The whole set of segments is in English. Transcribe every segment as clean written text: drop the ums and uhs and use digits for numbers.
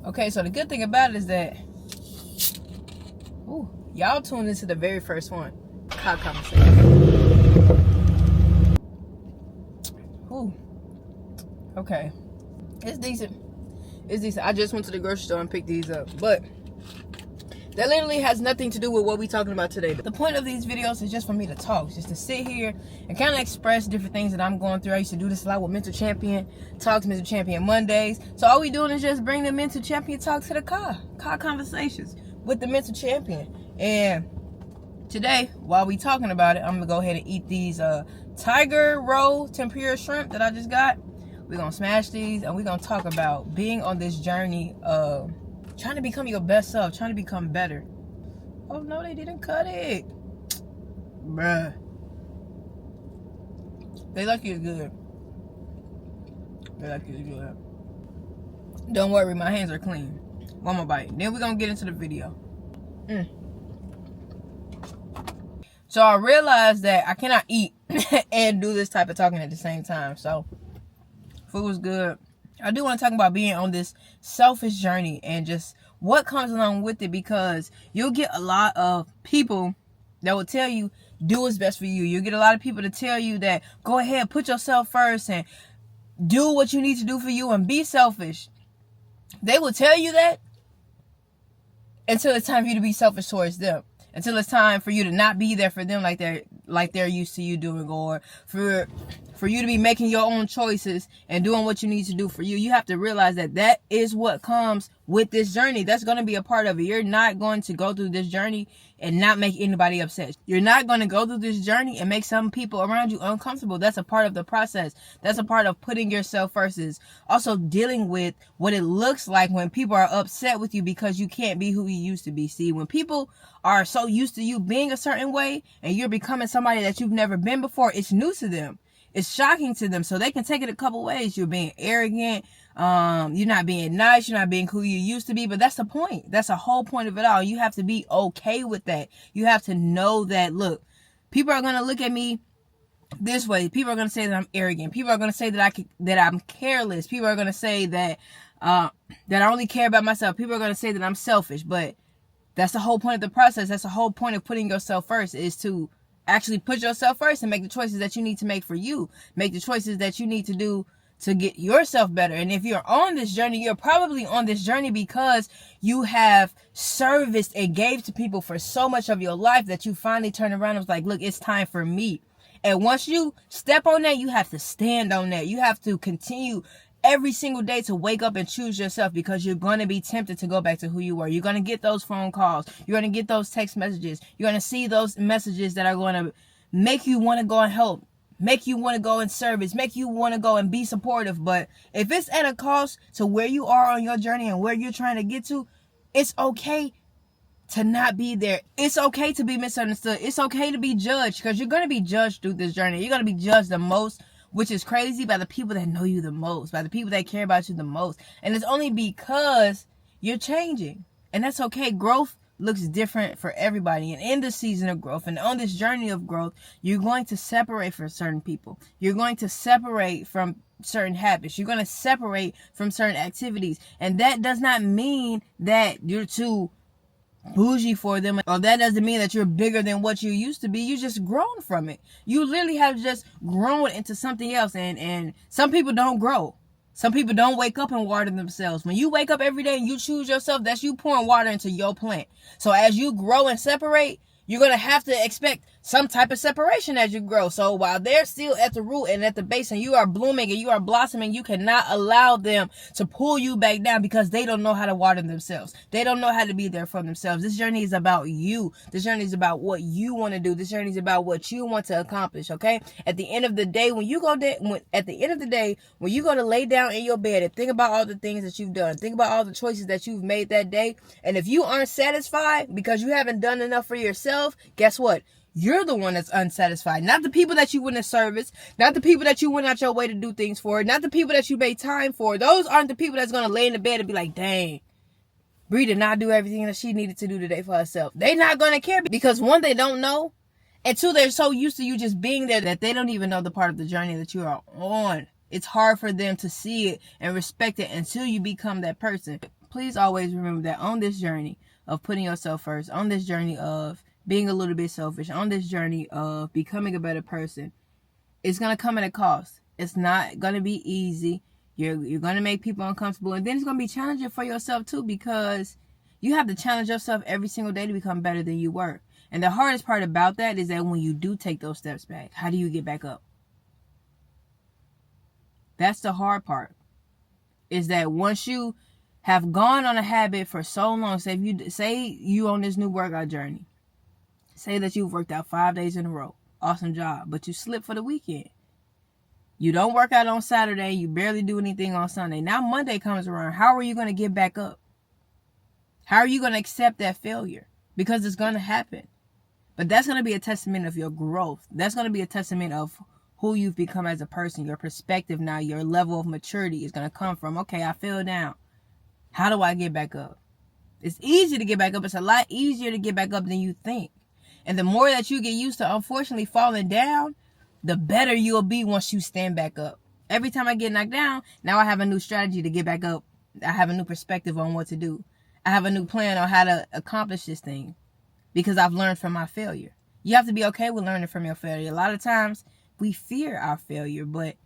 Okay, so the good thing about it is that, y'all tuned into the very first one, Car Conversation. Okay, it's decent. It's decent. I just went to the grocery store and picked these up, but that literally has nothing to do with what we're talking about today. The point of these videos is just for me to talk, just to sit here and kind of express different things that I'm going through. I used to do this a lot with Mental Champion Talks, Mental Champion Mondays. So all we doing is just bring the Mental Champion Talk to the car conversations with the Mental Champion. And today, while we talking about it, I'm gonna go ahead and eat these Tiger Roll tempura shrimp that I just got. We're gonna smash these and we're gonna talk about being on this journey of trying to become your best self, trying to become better. Oh no, they didn't cut it. Bruh. They lucky it's good. They lucky it's good. Don't worry, my hands are clean. One more bite. Then we're gonna get into the video. So I realized that I cannot eat and do this type of talking at the same time. So food was good. I do want to talk about being on this selfish journey and just what comes along with it, because you'll get a lot of people that will tell you do what's best for you. You'll get a lot of people to tell you that go ahead, put yourself first and do what you need to do for you and be selfish. They will tell you that until it's time for you to be selfish towards them. Until it's time for you to not be there for them like they're used to you doing, or for you to be making your own choices and doing what you need to do for you. You have to realize that is what comes with this journey. That's going to be a part of it. You're not going to go through this journey and not make anybody upset. You're not going to go through this journey and make some people around you uncomfortable. That's a part of the process. That's a part of putting yourself first. Is also dealing with what it looks like when people are upset with you because you can't be who you used to be. See, when people are so used to you being a certain way and you're becoming somebody that you've never been before, it's new to them. It's shocking to them. So they can take it a couple ways. You're being arrogant. You're not being nice. You're not being who you used to be. But that's the point. That's the whole point of it all. You have to be okay with that. You have to know that, look, people are going to look at me this way. People are going to say that I'm arrogant. People are going to say that I'm careless. People are going to say that I only care about myself. People are going to say that I'm selfish. But that's the whole point of the process. That's the whole point of putting yourself first, is to actually put yourself first and make the choices that you need to make for you. Make the choices that you need to do to get yourself better. And if you're on this journey, you're probably on this journey because you have serviced and gave to people for so much of your life that you finally turn around and was like, look, it's time for me. And once you step on that, you have to stand on that. You have to continue every single day to wake up and choose yourself, because you're going to be tempted to go back to who you were. You're going to get those phone calls. You're going to get those text messages. You're going to see those messages that are going to make you want to go and help, make you want to go in service, make you want to go and be supportive. But if it's at a cost to where you are on your journey and where you're trying to get to, it's okay to not be there. It's okay to be misunderstood. It's okay to be judged, because you're going to be judged through this journey. You're going to be judged the most, which is crazy, by the people that know you the most, by the people that care about you the most. And it's only because you're changing. And that's okay. Growth looks different for everybody. And in this season of growth and on this journey of growth, you're going to separate from certain people. You're going to separate from certain habits. You're going to separate from certain activities. And that does not mean that you're too bougie for them, or that doesn't mean that you're bigger than what you used to be. You just grown from it. You literally have just grown into something else. And some people don't grow. Some people don't wake up and water themselves. When you wake up every day and you choose yourself, that's you pouring water into your plant. So as you grow and separate, you're going to have to expect some type of separation as you grow. So while they're still at the root and at the base and you are blooming and you are blossoming, you cannot allow them to pull you back down, because they don't know how to water themselves. They don't know how to be there for themselves. This journey is about you. This journey is about what you want to do. This journey is about what you want to accomplish. Okay. At the end of the day, when you go to lay down in your bed and think about all the things that you've done, think about all the choices that you've made that day. And if you aren't satisfied because you haven't done enough for yourself, guess what? You're the one that's unsatisfied. Not the people that you went to service. Not the people that you went out your way to do things for. Not the people that you made time for. Those aren't the people that's going to lay in the bed and be like, dang, Bree did not do everything that she needed to do today for herself. They're not going to care, because one, they don't know. And two, they're so used to you just being there that they don't even know the part of the journey that you are on. It's hard for them to see it and respect it until you become that person. please always remember that on this journey of putting yourself first, on this journey of being a little bit selfish, on this journey of becoming a better person, it's going to come at a cost. It's not going to be easy. You're going to make people uncomfortable. And then it's going to be challenging for yourself too, because you have to challenge yourself every single day to become better than you were. And the hardest part about that is that when you do take those steps back, how do you get back up? That's the hard part. Is that once you have gone on a habit for so long, say you on this new workout journey, say that you've worked out 5 days in a row, awesome job, but you slip for the weekend. You don't work out on Saturday, you barely do anything on Sunday. Now Monday comes around, how are you going to get back up? How are you going to accept that failure? Because it's going to happen. But that's going to be a testament of your growth. That's going to be a testament of who you've become as a person. Your perspective now, your level of maturity is going to come from, okay, I fell down. How do I get back up? It's easy to get back up. It's a lot easier to get back up than you think. And the more that you get used to, unfortunately, falling down, the better you'll be once you stand back up. Every time I get knocked down, now I have a new strategy to get back up. I have a new perspective on what to do. I have a new plan on how to accomplish this thing because I've learned from my failure. You have to be okay with learning from your failure. A lot of times we fear our failure, but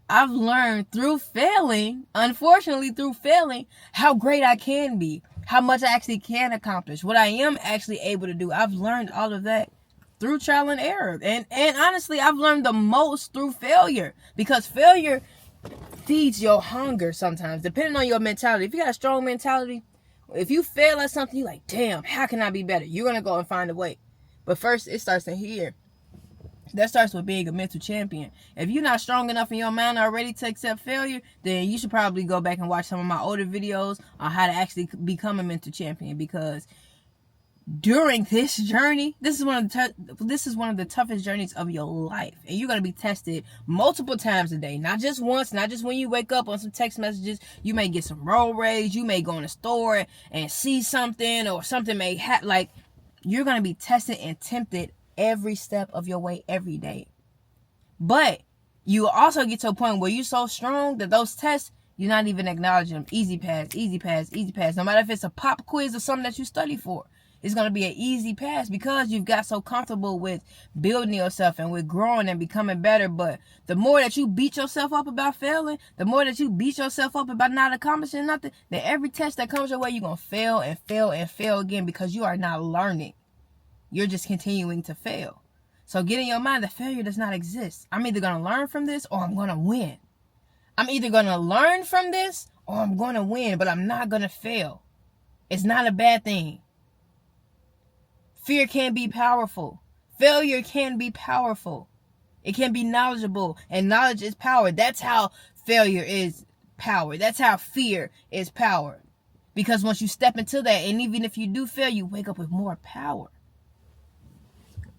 I've learned through failing, unfortunately through failing, how great I can be, how much I actually can accomplish, what I am actually able to do. I've learned all of that through trial and error. And honestly, I've learned the most through failure, because failure feeds your hunger sometimes, depending on your mentality. If you got a strong mentality, if you fail at something, you're like, damn, how can I be better? You're going to go and find a way. But first, it starts in here. That starts with being a mental champion. If you're not strong enough in your mind already to accept failure, then you should probably go back and watch some of my older videos on how to actually become a mental champion. Because during this journey, this is one of the toughest journeys of your life, and you're going to be tested multiple times a day, not just once, not just when you wake up on some text messages. You may get some road rage, you may go in a store and see something, or something may happen. Like, you're going to be tested and tempted every step of your way, every day. But you also get to a point where you're so strong that those tests, you're not even acknowledging them. Easy pass, easy pass, easy pass. No matter if it's a pop quiz or something that you study for, it's going to be an easy pass because you've got so comfortable with building yourself and with growing and becoming better. But the more that you beat yourself up about failing, the more that you beat yourself up about not accomplishing nothing, then every test that comes your way, you're going to fail and fail and fail again, because you are not learning. You're just continuing to fail. So get in your mind that failure does not exist. I'm either going to learn from this or I'm going to win. I'm either going to learn from this or I'm going to win, but I'm not going to fail. It's not a bad thing. Fear can be powerful. Failure can be powerful. It can be knowledgeable, and knowledge is power. That's how failure is power. That's how fear is power. Because once you step into that, and even if you do fail, you wake up with more power.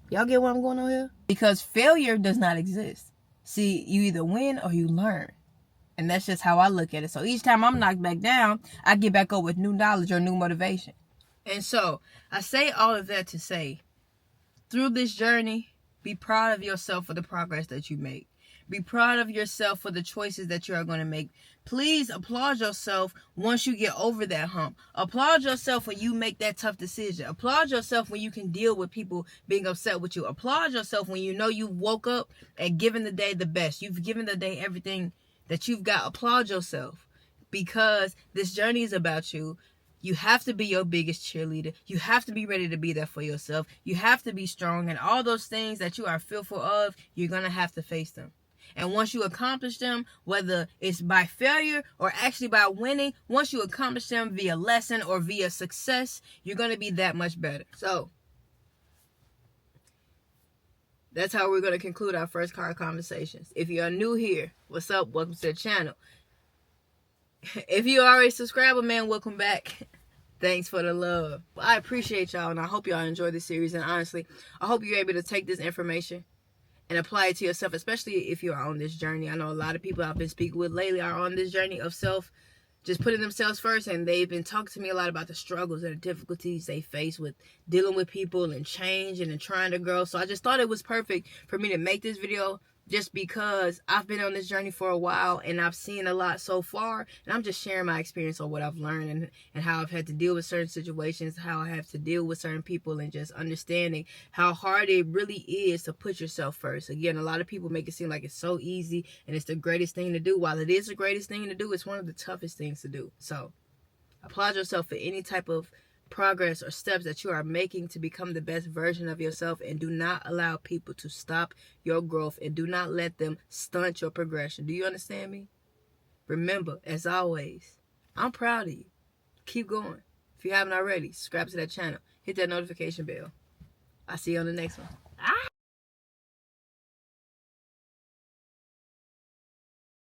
Y'all get what I'm going on here? Because failure does not exist. See, you either win or you learn. And that's just how I look at it. So each time I'm knocked back down, I get back up with new knowledge or new motivation. And so I say all of that to say, through this journey, be proud of yourself for the progress that you make. Be proud of yourself for the choices that you are going to make. Please applaud yourself once you get over that hump. Applaud yourself when you make that tough decision. Applaud yourself when you can deal with people being upset with you. Applaud yourself when you know you woke up and given the day the best. You've given the day everything that you've got. Applaud yourself, because this journey is about you. You have to be your biggest cheerleader. You have to be ready to be there for yourself. You have to be strong. And all those things that you are fearful of, you're going to have to face them. And once you accomplish them, whether it's by failure or actually by winning, once you accomplish them via lesson or via success, you're going to be that much better. So that's how we're going to conclude our first car conversations. If you are new here, what's up? Welcome to the channel. If you already subscribed, man, welcome back. Thanks for the love. Well, I appreciate y'all, and I hope y'all enjoy this series. And honestly, I hope you're able to take this information and apply it to yourself, especially if you are on this journey. I know a lot of people I've been speaking with lately are on this journey of just putting themselves first, and they've been talking to me a lot about the struggles and the difficulties they face with dealing with people and change and trying to grow. So I just thought it was perfect for me to make this video just because I've been on this journey for a while and I've seen a lot so far, and I'm just sharing my experience on what I've learned and how I've had to deal with certain situations, how I have to deal with certain people, and just understanding how hard it really is to put yourself first. Again, a lot of people make it seem like it's so easy and it's the greatest thing to do. While it is the greatest thing to do, it's one of the toughest things to do. So applaud yourself for any type of progress or steps that you are making to become the best version of yourself, and do not allow people to stop your growth, and do not let them stunt your progression. Do you understand me? Remember, as always, I'm proud of you. Keep going. If you haven't already, subscribe to that channel. Hit that notification bell. I'll see you on the next one.